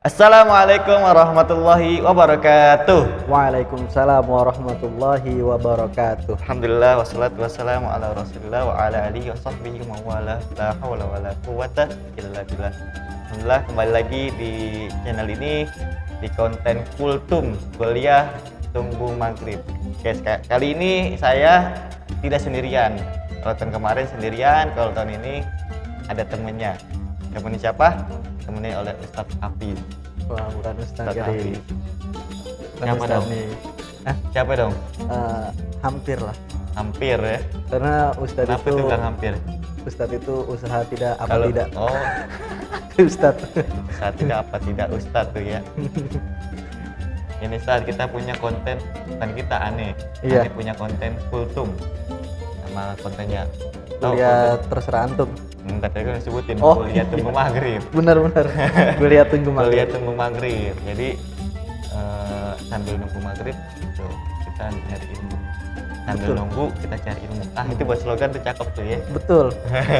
Assalamualaikum warahmatullahi wabarakatuh. Waalaikumsalam warahmatullahi wabarakatuh. Alhamdulillah wassalatu wassalamu ala Rasulillah wa ala alihi wa sahbihi wa wala la haula wala quwwata illa billah. Alhamdulillah kembali lagi di channel ini di konten Kultum Kuliah Tunggu Maghrib. Guys, kali ini saya tidak sendirian. Kalau tahun kemarin sendirian, kalau tahun ini ada temennya. Temennya siapa? Temennya oleh Ustadz Hafiz. Wah, bukan Ustadz Hafiz. Bukan Siapa Ustadz dong? nih. Siapa dong? Hampir lah. Hampir ya. Karena Ustadz Kenapa itu tuh bilang hampir? Ustadz itu usaha tidak apa Kalau tidak. oh, Ustadz. saat tidak apa tidak Ustadz tuh ya. Ini saat kita punya konten, bukan kita aneh. Iya. Aneh punya konten Kultum. Nama kontennya. Kuliah terserah antum. Enggak tadi kan sebutin Oh. Kuliah Tunggu Maghrib. Benar-benar. Kuliah tunggu Kuliah maghrib. Tunggu Maghrib. Jadi sambil nunggu maghrib tuh kita nyari ilmu. Sambil Betul. nunggu kita cari ilmu. Itu buat slogan tuh cakep tuh ya. Betul.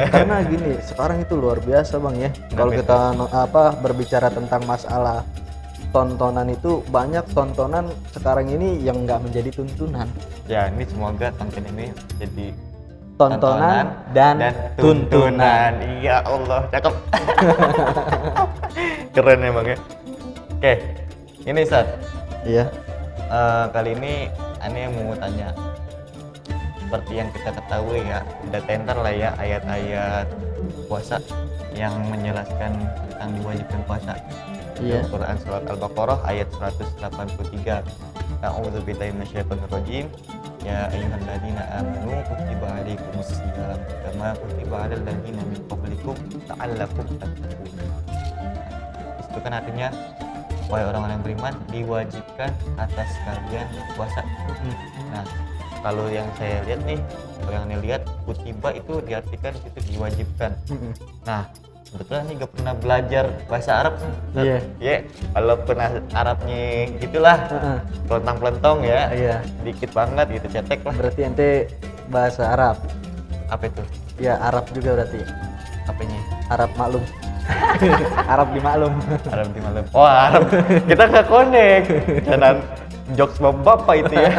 Karena gini, sekarang itu luar biasa Bang ya. Kalau Kenapa kita berbicara tentang masalah tontonan itu, banyak tontonan sekarang ini yang nggak menjadi tuntunan. Ya, ini semoga konten ini jadi Tontonan dan tuntunan. Iya Allah, cakep. Keren emang ya. Oke, ini Sat. Iya. Kali ini Ane mau tanya. Seperti yang kita ketahui ya, udah tenter lah ya ayat-ayat puasa yang menjelaskan tentang diwajibkan puasa. Iya. Quran surat Al-Baqarah ayat 183. A'udzubillahi minasyaitonir rajim. Ya ayyuhalladzina amanu kutiba alaikumusiyam kama kutiba alal ladzina min qablikum la'allakum tattaqun. Itu kan artinya wahai orang-orang yang beriman diwajibkan atas kalian puasa. Nah, kalau yang saya lihat nih, kalau yang Anda lihat kutiba itu diartikan di situ diwajibkan. Nah, kebetulan nih gak pernah belajar bahasa Arab. Iya. Ya, kalau pernah Arabnya gitulah, pelentang-pelentong ya. Iya. Dikit banget gitu, cetek lah. Berarti ente bahasa Arab. Apa itu? Ya, Arab juga berarti. Apanya? Arab maklum. Arab dimaklum. Arab di malam. Oh, Arab. Kita nggak connect. Jangan jokes bapak itu ya.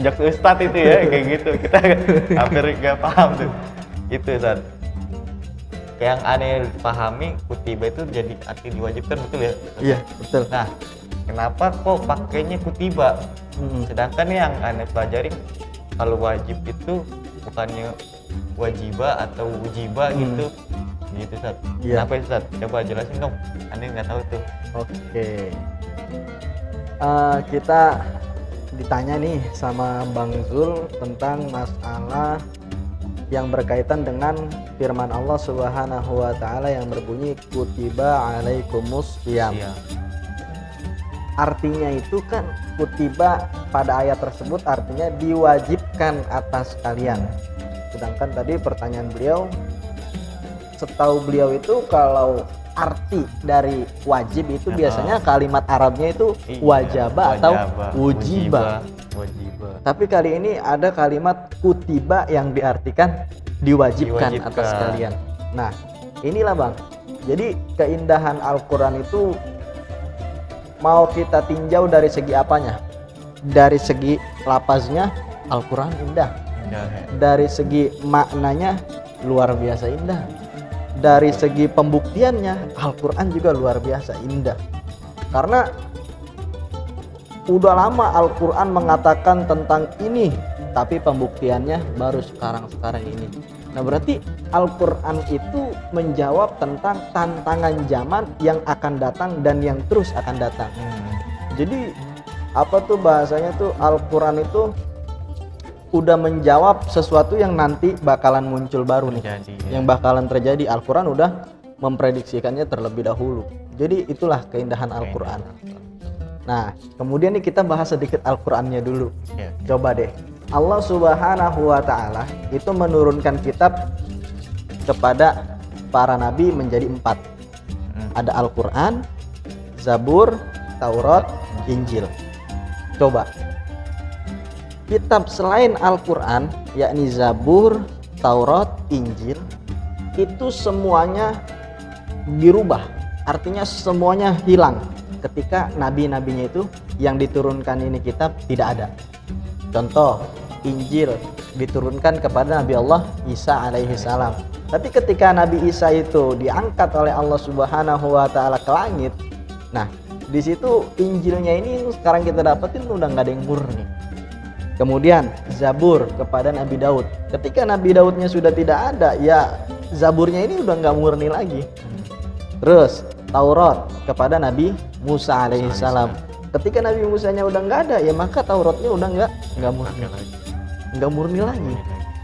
Jokes ustadz itu ya, kayak gitu. Kita hampir nggak paham tuh. Itu Ustaz. Yang aneh pahami kutiba itu jadi arti diwajibkan, betul ya? Iya, betul. Nah, kenapa kok pakainya kutiba? Sedangkan yang aneh pelajari kalau wajib itu bukannya wajiba atau wujiba gitu. Gitu Ustaz. Iya. Kenapa Ustaz? Coba jelasin dong. Aneh nggak tahu tuh. Oke. Kita ditanya nih sama Bang Zul tentang masalah yang berkaitan dengan firman Allah Subhanahu wa taala yang berbunyi kutiba alaikumus syiyam. Iya. Artinya itu kan kutiba pada ayat tersebut artinya diwajibkan atas kalian. Sedangkan tadi pertanyaan beliau, setahu beliau itu kalau arti dari wajib itu biasanya kalimat Arabnya itu Iya, wajaba atau wujiba. Wajiba. Tapi kali ini ada kalimat kutiba yang diartikan diwajibkan atas kalian. Nah, inilah Bang. Jadi keindahan Al-Qur'an itu mau kita tinjau dari segi apanya? Dari segi lapaznya Al-Qur'an indah. Indah ya. Dari segi maknanya luar biasa indah. Dari segi pembuktiannya Al-Qur'an juga luar biasa indah. Karena udah lama Al-Qur'an mengatakan tentang ini, tapi pembuktiannya baru sekarang ini. Nah, berarti Al-Qur'an itu menjawab tentang tantangan zaman yang akan datang dan yang terus akan datang. Jadi apa tuh bahasanya tuh, Al-Qur'an itu udah menjawab sesuatu yang nanti bakalan muncul baru nih. Jadi, ya. Yang bakalan terjadi. Al-Qur'an udah memprediksikannya terlebih dahulu. Jadi itulah keindahan Al-Qur'an. Nah, kemudian nih kita bahas sedikit Al-Qur'annya dulu. Ya. Coba deh. Allah Subhanahu wa taala itu menurunkan kitab kepada para nabi menjadi 4. Ada Al-Qur'an, Zabur, Taurat, Injil. Coba. Kitab selain Al-Qur'an, yakni Zabur, Taurat, Injil, itu semuanya dirubah artinya semuanya hilang ketika nabi-nabinya itu yang diturunkan ini kitab tidak ada. Contoh, Injil diturunkan kepada Nabi Allah Isa alaihi salam. Tapi ketika Nabi Isa itu diangkat oleh Allah Subhanahu wa taala ke langit, nah, di situ Injilnya ini sekarang kita dapetin udah nggak ada yang murni. Kemudian Zabur kepada Nabi Daud. Ketika Nabi Daudnya sudah tidak ada, ya Zaburnya ini udah nggak murni lagi. Terus Taurat kepada Nabi Musa alaihi salam. Ketika Nabi Musanya udah nggak ada, ya maka Tauratnya udah nggak murni lagi.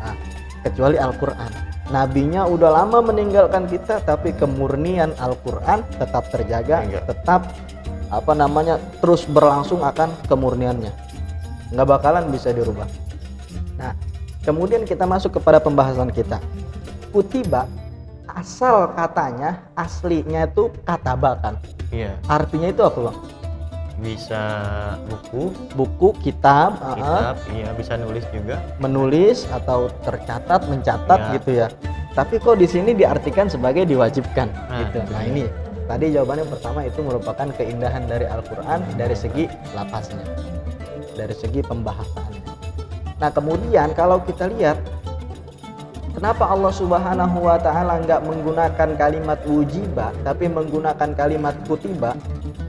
Nah, kecuali Al-Quran. Nabinya udah lama meninggalkan kita, tapi kemurnian Al-Quran tetap terjaga, tetap terus berlangsung akan kemurniannya, nggak bakalan bisa dirubah. Nah, kemudian kita masuk kepada pembahasan kita. Kutiba, asal katanya aslinya itu katabakan. Iya. Artinya itu apa, Bang? Bisa buku, kitab, iya, bisa nulis juga, menulis atau tercatat, mencatat ya. Gitu ya. Tapi kok di sini diartikan sebagai diwajibkan gitu. Nah, ini tadi jawabannya pertama itu merupakan keindahan dari Al-Qur'an dari segi lapasnya, dari segi pembahasannya. Nah, kemudian kalau kita lihat kenapa Allah Subhanahu wa taala nggak menggunakan kalimat wujiba tapi menggunakan kalimat kutiba?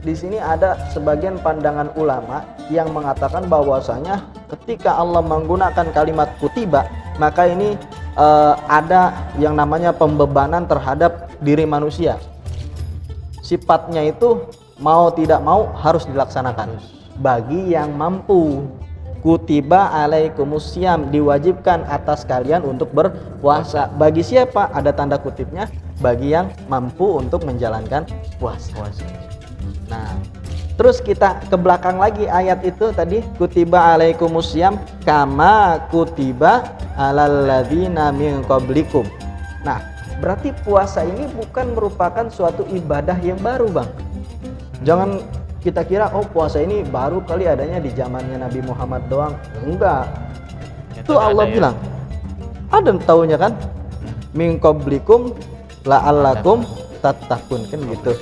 Di sini ada sebagian pandangan ulama yang mengatakan bahwasanya ketika Allah menggunakan kalimat kutiba, maka ini ada yang namanya pembebanan terhadap diri manusia. Sifatnya itu mau tidak mau harus dilaksanakan bagi yang mampu. Kutiba alaikumusiyam, diwajibkan atas kalian untuk berpuasa. Bagi siapa? Ada tanda kutipnya, bagi yang mampu untuk menjalankan puasa. Nah, terus kita ke belakang lagi ayat itu tadi, kutiba alaikumusiyam kama kutiba alal ladzina min qablikum. Nah, berarti puasa ini bukan merupakan suatu ibadah yang baru, Bang. Jangan kita kira puasa ini baru kali adanya di zamannya Nabi Muhammad doang. Enggak. Itu Allah bilang. Ada taunya kan? Min qablikum la'allakum tattaqun, kan gitu.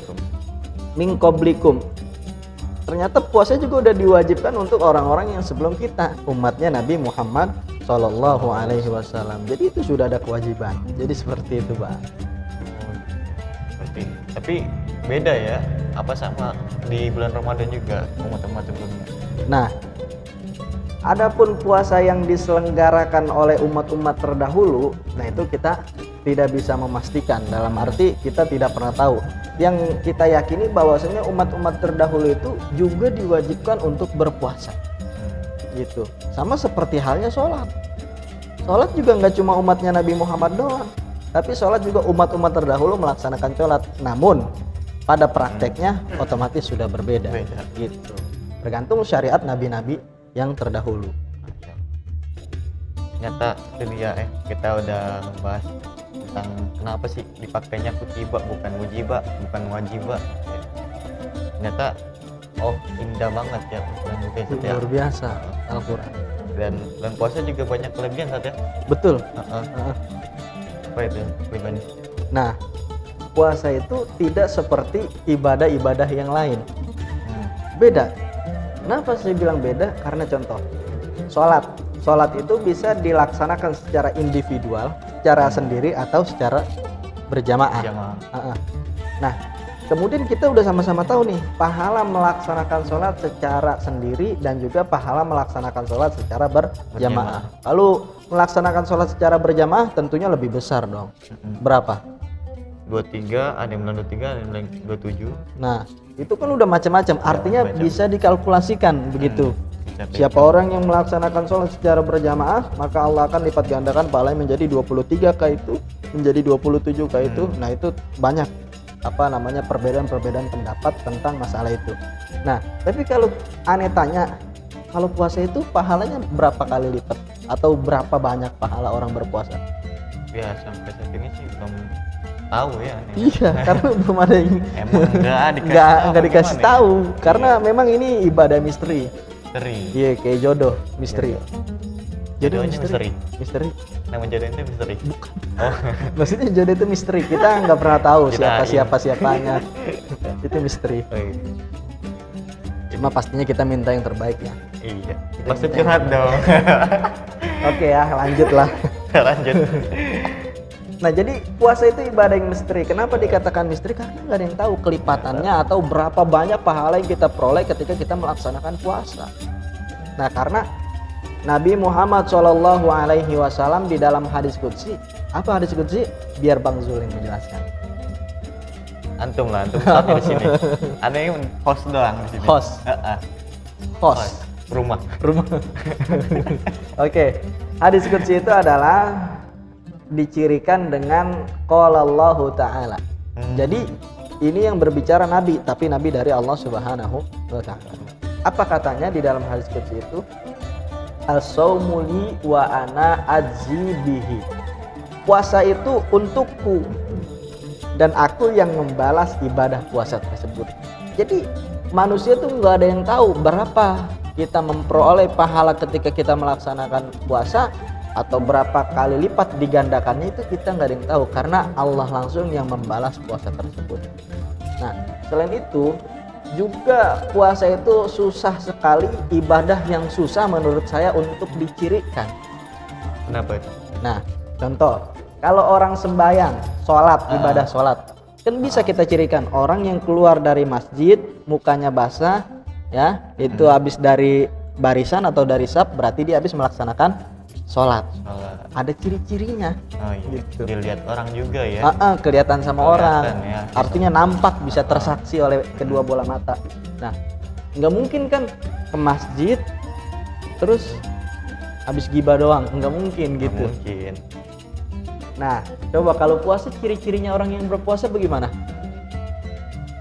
Min qablikum. Ternyata puasa juga udah diwajibkan untuk orang-orang yang sebelum kita, umatnya Nabi Muhammad Shallallahu alaihi wasallam. Jadi itu sudah ada kewajiban. Jadi seperti itu, Bang. Tapi beda ya, apa sama di bulan Ramadan juga umat-umat sebelumnya. Nah, adapun puasa yang diselenggarakan oleh umat-umat terdahulu, nah itu kita tidak bisa memastikan, dalam arti kita tidak pernah tahu. Yang kita yakini bahwasanya umat-umat terdahulu itu juga diwajibkan untuk berpuasa. Gitu. Sama seperti halnya sholat. Sholat juga nggak cuma umatnya Nabi Muhammad doang, tapi sholat juga umat-umat terdahulu melaksanakan sholat. Namun pada prakteknya otomatis sudah berbeda. Gitu. Tergantung syariat nabi-nabi yang terdahulu. Ternyata itu dia kita udah membahas tentang kenapa sih dipakainya kutiba bukan wujiba, bukan wajiba. Ternyata indah banget ya luar biasa Al-Quran. Dan puasa juga banyak kelebihan saat ya. Betul. Apa itu kelebihannya? Nah, puasa itu tidak seperti ibadah-ibadah yang lain. Beda. Kenapa saya bilang beda? Karena contoh, sholat itu bisa dilaksanakan secara individual, secara sendiri atau secara berjamaah. Nah, kemudian kita udah sama-sama tahu nih, pahala melaksanakan sholat secara sendiri dan juga pahala melaksanakan sholat secara berjamaah. Lalu melaksanakan sholat secara berjamaah tentunya lebih besar dong. Berapa? 23, ada yang bilang 23, ada yang bilang 27. Nah, itu kan udah macam-macam. Artinya bisa dikalkulasikan begitu. Siapa orang yang melaksanakan sholat secara berjamaah, maka Allah akan lipat gandakan pahalanya menjadi 23 kah itu, menjadi 27 kah itu. Nah, itu banyak perbedaan-perbedaan pendapat tentang masalah itu. Nah, tapi kalau aneh tanya, kalau puasa itu pahalanya berapa kali lipat atau berapa banyak pahala orang berpuasa? Ya, sampai saat ini sih belum tahu ya. Iya, karena belum ada yang nggak dikasih tahu. Karena memang ini ibadah misteri. Iya, kayak jodoh misteri. Jodoh misteri. Nama jodoh itu misteri. Bukan. Maksudnya jodoh itu misteri. Kita nggak pernah tahu siapanya. Itu misteri. Oh, iya. Cuma pastinya kita minta yang terbaik ya. Iya. Kita Maksud minta curhat dong. Oke ya, lanjutlah. Lanjut. Nah, jadi puasa itu ibadah yang misteri. Kenapa dikatakan misteri? Karena nggak ada yang tahu kelipatannya atau berapa banyak pahala yang kita peroleh ketika kita melaksanakan puasa. Nah, karena Nabi Muhammad SAW di dalam hadis qudsi, apa hadis qudsi? Biar Bang Zul yang menjelaskan. Antum saatnya di sini. Ada yang host doang di sini. Host. Host. Rumah. Oke. Hadis qudsi itu adalah dicirikan dengan qala Allahu ta'ala. Jadi ini yang berbicara Nabi, tapi Nabi dari Allah Subhanahu wa ta'ala. Apa katanya di dalam hadis qudsi itu? As-saumu li wa ana ajzi bihi. Puasa itu untukku dan aku yang membalas ibadah puasa tersebut. Jadi manusia tuh nggak ada yang tahu berapa kita memperoleh pahala ketika kita melaksanakan puasa, atau berapa kali lipat digandakannya itu kita nggak ada yang tahu, karena Allah langsung yang membalas puasa tersebut. Nah, selain itu juga puasa itu susah sekali, ibadah yang susah menurut saya untuk dicirikan. Kenapa itu? Nah, contoh, kalau orang sembahyang, sholat, ibadah sholat, kan bisa kita cirikan orang yang keluar dari masjid, mukanya basah, ya, itu habis dari barisan atau dari saf, berarti dia habis melaksanakan sholat. Ada ciri-cirinya. Oh iya. Gitu. Dilihat orang juga ya. Kelihatan sama orang. Ya. Artinya nampak, bisa tersaksi oleh kedua bola mata. Nah, nggak mungkin kan ke masjid terus habis gibah doang, nggak mungkin Nggak gitu. mungkin. Nah, coba kalau puasa ciri-cirinya orang yang berpuasa bagaimana?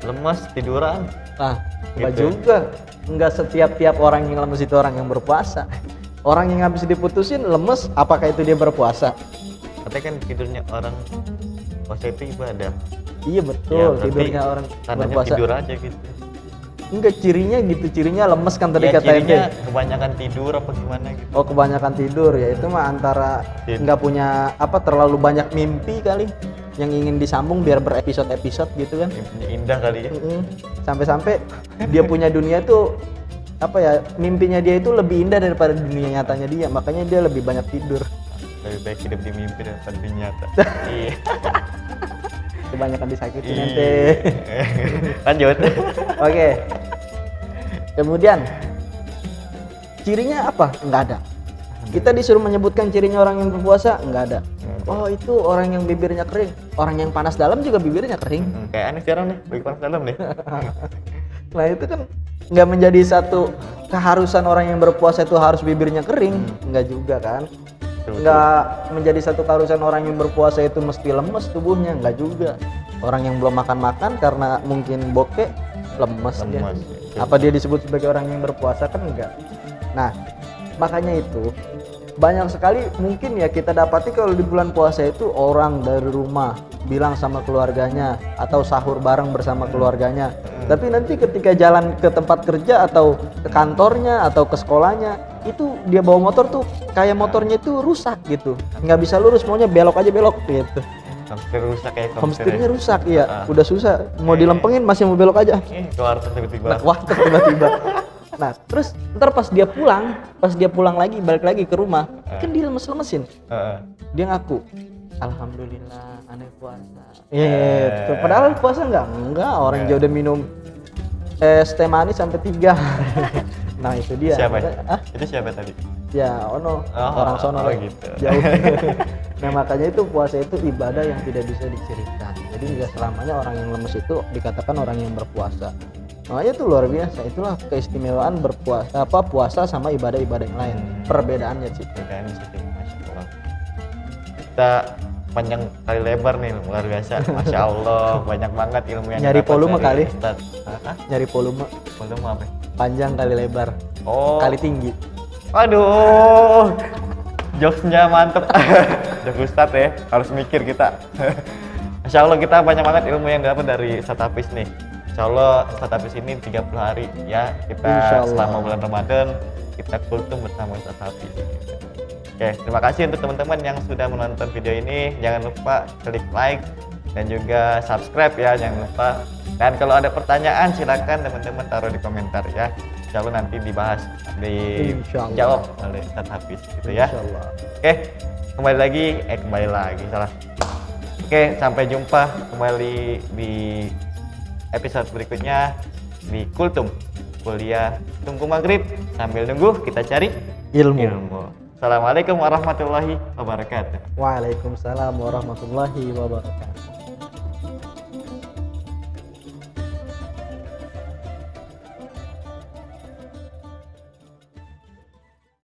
Lemas, tiduran. Nah, nggak Gitu. juga. Nggak setiap orang yang lemes itu orang yang berpuasa. Orang yang habis diputusin lemes, apakah itu dia berpuasa? Katanya kan tidurnya orang puasa itu ibadah. Iya betul, Ya, berarti tidurnya orang tandanya berpuasa. tidur aja gitu. Enggak, cirinya gitu, cirinya lemes kan tadi Ya, kata ente. cirinya kebanyakan tidur apa gimana gitu. Oh, kebanyakan tidur ya, itu mah antara nggak punya apa, terlalu banyak mimpi kali yang ingin disambung biar berepisode-episode gitu kan. Mimpinya indah kali ya. Sampai-sampai dia punya dunia tuh apa ya, mimpinya dia itu lebih indah daripada dunia nyatanya dia, makanya dia lebih banyak tidur. Lebih baik hidup di mimpi daripada di nyata. Iya. Kebanyakan disakitin Iya. ente. Lanjut. Oke. Kemudian cirinya apa? Enggak ada. Kita disuruh menyebutkan cirinya orang yang berpuasa, enggak ada. Oh, itu orang yang bibirnya kering. Orang yang panas dalam juga bibirnya kering. Kayak aneh sekarang nih, bagi panas dalam nih. Nah, itu kan nggak menjadi satu keharusan orang yang berpuasa itu harus bibirnya kering. Enggak juga kan. Nggak menjadi satu keharusan orang yang berpuasa itu mesti lemes tubuhnya, enggak juga. Orang yang belum makan karena mungkin bokeh lemes dia. Lemes. Apa dia disebut sebagai orang yang berpuasa? Kan enggak. Nah, makanya itu banyak sekali mungkin ya kita dapati kalau di bulan puasa itu orang dari rumah bilang sama keluarganya atau sahur bareng bersama keluarganya, tapi nanti ketika jalan ke tempat kerja atau ke kantornya atau ke sekolahnya, itu dia bawa motor tuh kayak motornya itu rusak gitu, nggak bisa lurus, maunya belok aja belok gitu. Hamster rusak kayak Homesteadnya rusak, iya, udah susah, mau dilempengin masih mau belok aja. Keluar tiba-tiba. Wah, tiba-tiba. Nah, terus ntar pas dia pulang lagi, balik lagi ke rumah, kan dia lemes-lemesin. Dia ngaku, alhamdulillah, aneh puasa. Iya, padahal puasa enggak, orang dia udah minum es teh manis sampai 3. Nah, itu dia. Siapa? Itu siapa tadi? Ya, orang sono lah. Gitu. Jauh. Nah, makanya itu puasa itu ibadah yang tidak bisa dicirikan. Jadi nggak selamanya orang yang lemes itu dikatakan orang yang berpuasa. Makanya itu luar biasa. Itulah keistimewaan berpuasa, puasa sama ibadah-ibadah yang lain. Perbedaannya sih. Perbedaannya sih, Masya Allah. Kita panjang kali lebar nih, luar biasa. Masya Allah, banyak banget ilmu yang Nyari didapat volume dari kali. Ustaz. Nyari volume, Volume apa? panjang kali lebar, Oh. kali tinggi. Aduh, jokesnya mantep. Jokes Ustadz ya, harus mikir kita. Insya Allah kita banyak banget ilmu yang dapat dari Ustadz Hafiz nih. Insya Allah Ustadz Hafiz ini 30 hari ya, kita Insyaallah. selama bulan Ramadan kita kultum bersama Ustadz Hafiz. Oke, terima kasih untuk teman-teman yang sudah menonton video ini. Jangan lupa klik like dan juga subscribe ya, jangan lupa. Dan kalau ada pertanyaan silakan teman-teman taruh di komentar ya. Insya Allah nanti dibahas, Insya Allah. dijawab oleh Ustaz Hafiz gitu ya. Insyaallah. Oke, kembali lagi salah. Oke, sampai jumpa kembali di episode berikutnya di Kultum Kuliah Tunggu Maghrib sambil nunggu kita cari Ilmu. Assalamualaikum warahmatullahi wabarakatuh. Waalaikumsalam warahmatullahi wabarakatuh.